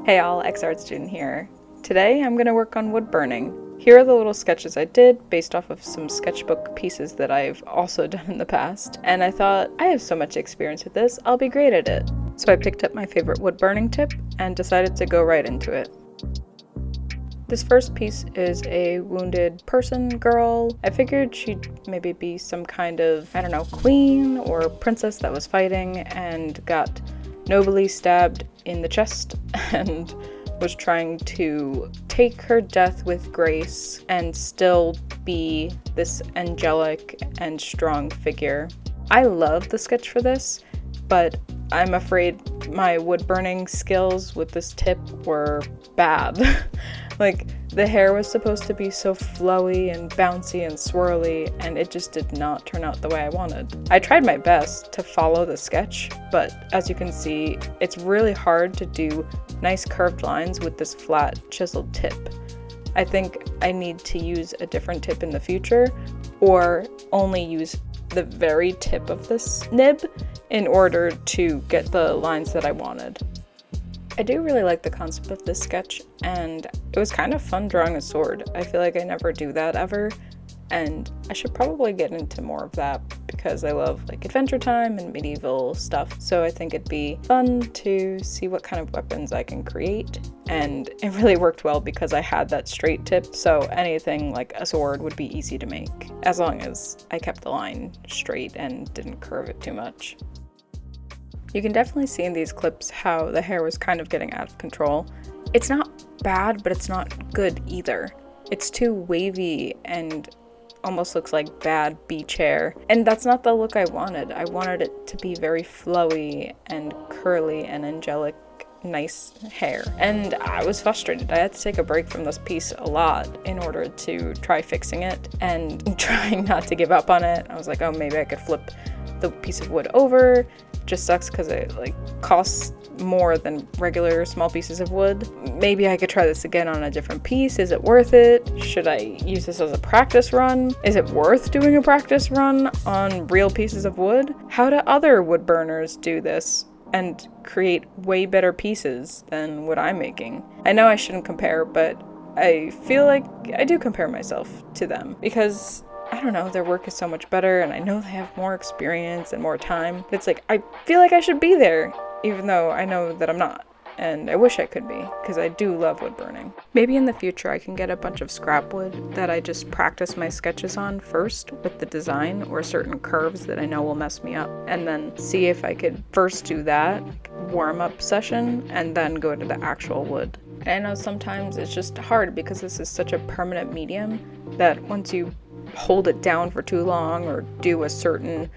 Hey all, Art student here. Today I'm going to work on wood burning. Here are the little sketches I did based off of some sketchbook pieces that I've also done in the past, and I thought, I have so much experience with this, I'll be great at it. So I picked up my favorite wood burning tip and decided to go right into it. This first piece is a wounded girl. I figured she'd maybe be some kind of, queen or princess that was fighting and got nobly stabbed in the chest and was trying to take her death with grace and still be this angelic and strong figure. I love the sketch for this, but I'm afraid my wood burning skills with this tip were bad. Like, the hair was supposed to be so flowy and bouncy and swirly, and it just did not turn out the way I wanted. I tried my best to follow the sketch, but as you can see, it's really hard to do nice curved lines with this flat chiseled tip. I think I need to use a different tip in the future, or only use the very tip of this nib in order to get the lines that I wanted. I do really like the concept of this sketch, and it was kind of fun drawing a sword. I feel like I never do that ever, and I should probably get into more of that because I love like Adventure Time and medieval stuff. So I think it'd be fun to see what kind of weapons I can create, and it really worked well because I had that straight tip, so anything like a sword would be easy to make as long as I kept the line straight and didn't curve it too much. You can definitely see in these clips how the hair was kind of getting out of control. It's not bad, but it's not good either. It's too wavy and almost looks like bad beach hair. And that's not the look I wanted. I wanted it to be very flowy and curly and angelic, nice hair. And I was frustrated. I had to take a break from this piece a lot in order to try fixing it and trying not to give up on it. I was like, oh, maybe I could flip the piece of wood over. Just sucks because it costs more than regular small pieces of wood. Maybe I could try this again on a different piece. Is it worth it? Should I use this as a practice run? Is it worth doing a practice run on real pieces of wood? How do other wood burners do this and create way better pieces than what I'm making? I know I shouldn't compare, but I feel like I do compare myself to them because I don't know, their work is so much better, and I know they have more experience and more time. It's like, I feel like I should be there, even though I know that I'm not. And I wish I could be, because I do love wood burning. Maybe in the future I can get a bunch of scrap wood that I just practice my sketches on first with the design or certain curves that I know will mess me up, and then see if I could first do that warm-up session and then go to the actual wood. And I know sometimes it's just hard because this is such a permanent medium that once you hold it down for too long or do a certain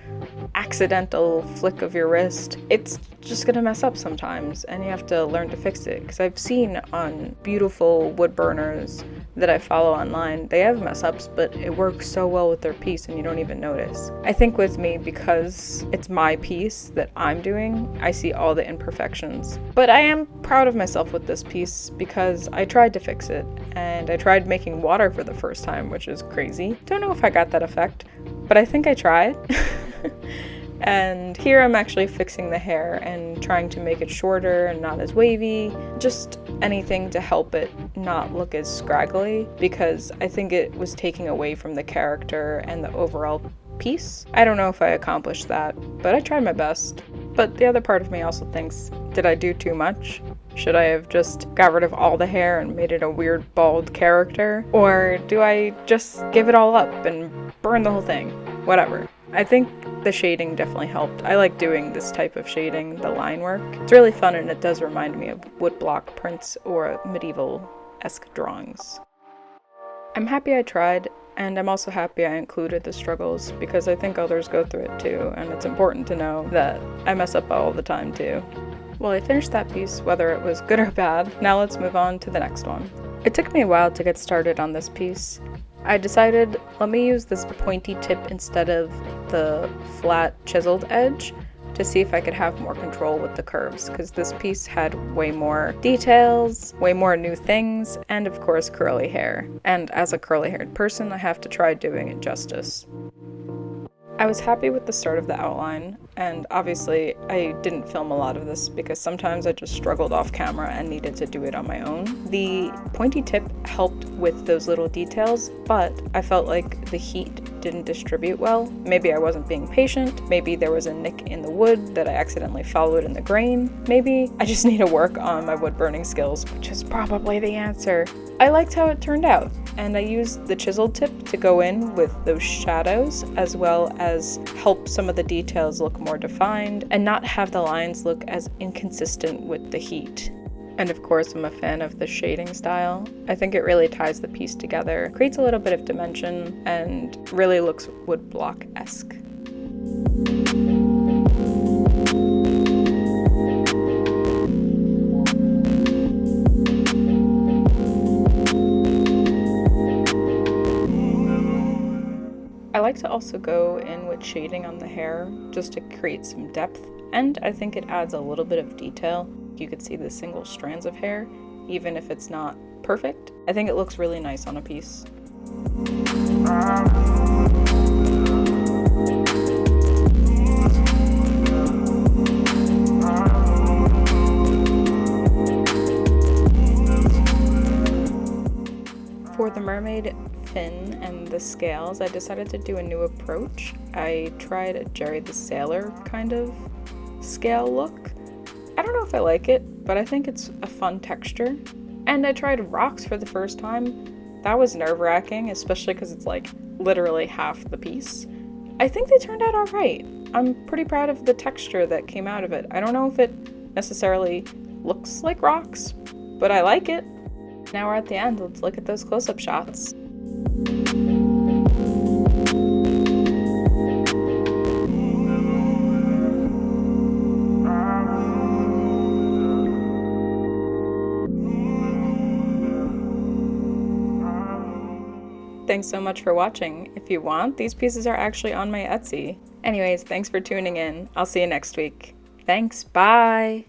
accidental flick of your wrist, it's just gonna mess up sometimes, and you have to learn to fix it. Because I've seen on beautiful wood burners that I follow online, they have mess ups, but it works so well with their piece and you don't even notice. I think with me, because it's my piece that I'm doing, I see all the imperfections. But I am proud of myself with this piece because I tried to fix it, and I tried making water for the first time, which is crazy. Don't know if I got that effect, but I think I tried. And here I'm actually fixing the hair and trying to make it shorter and not as wavy. Just anything to help it not look as scraggly, because I think it was taking away from the character and the overall piece. I don't know if I accomplished that, but I tried my best. But the other part of me also thinks, did I do too much? Should I have just got rid of all the hair and made it a weird bald character? Or do I just give it all up and burn the whole thing? Whatever. I think the shading definitely helped. I like doing this type of shading, the line work. It's really fun, and it does remind me of woodblock prints or medieval-esque drawings. I'm happy I tried, and I'm also happy I included the struggles because I think others go through it too, and it's important to know that I mess up all the time too. Well, I finished that piece, whether it was good or bad. Now let's move on to the next one. It took me a while to get started on this piece. I decided, let me use this pointy tip instead of the flat chiseled edge to see if I could have more control with the curves, because this piece had way more details, way more new things, and of course curly hair. And as a curly haired person, I have to try doing it justice. I was happy with the start of the outline. And obviously I didn't film a lot of this because sometimes I just struggled off camera and needed to do it on my own. The pointy tip helped with those little details, but I felt like the heat didn't distribute well. Maybe I wasn't being patient, maybe there was a nick in the wood that I accidentally followed in the grain, maybe I just need to work on my wood burning skills, which is probably the answer. I liked how it turned out, and I used the chiseled tip to go in with those shadows, as well as help some of the details look more defined and not have the lines look as inconsistent with the heat. And of course, I'm a fan of the shading style. I think it really ties the piece together, creates a little bit of dimension, and really looks woodblock-esque. I like to also go in with shading on the hair just to create some depth, and I think it adds a little bit of detail. You could see the single strands of hair, even if it's not perfect. I think it looks really nice on a piece. For the mermaid fin and the scales, I decided to do a new approach. I tried a Jerry the Sailor kind of scale look. I don't know if I like it, but I think it's a fun texture. And I tried rocks for the first time. That was nerve-wracking, especially because it's like literally half the piece. I think they turned out alright. I'm pretty proud of the texture that came out of it. I don't know if it necessarily looks like rocks, but I like it. Now we're at the end, let's look at those close-up shots. Thanks so much for watching. If you want, these pieces are actually on my Etsy. Anyways, thanks for tuning in. I'll see you next week. Thanks, bye!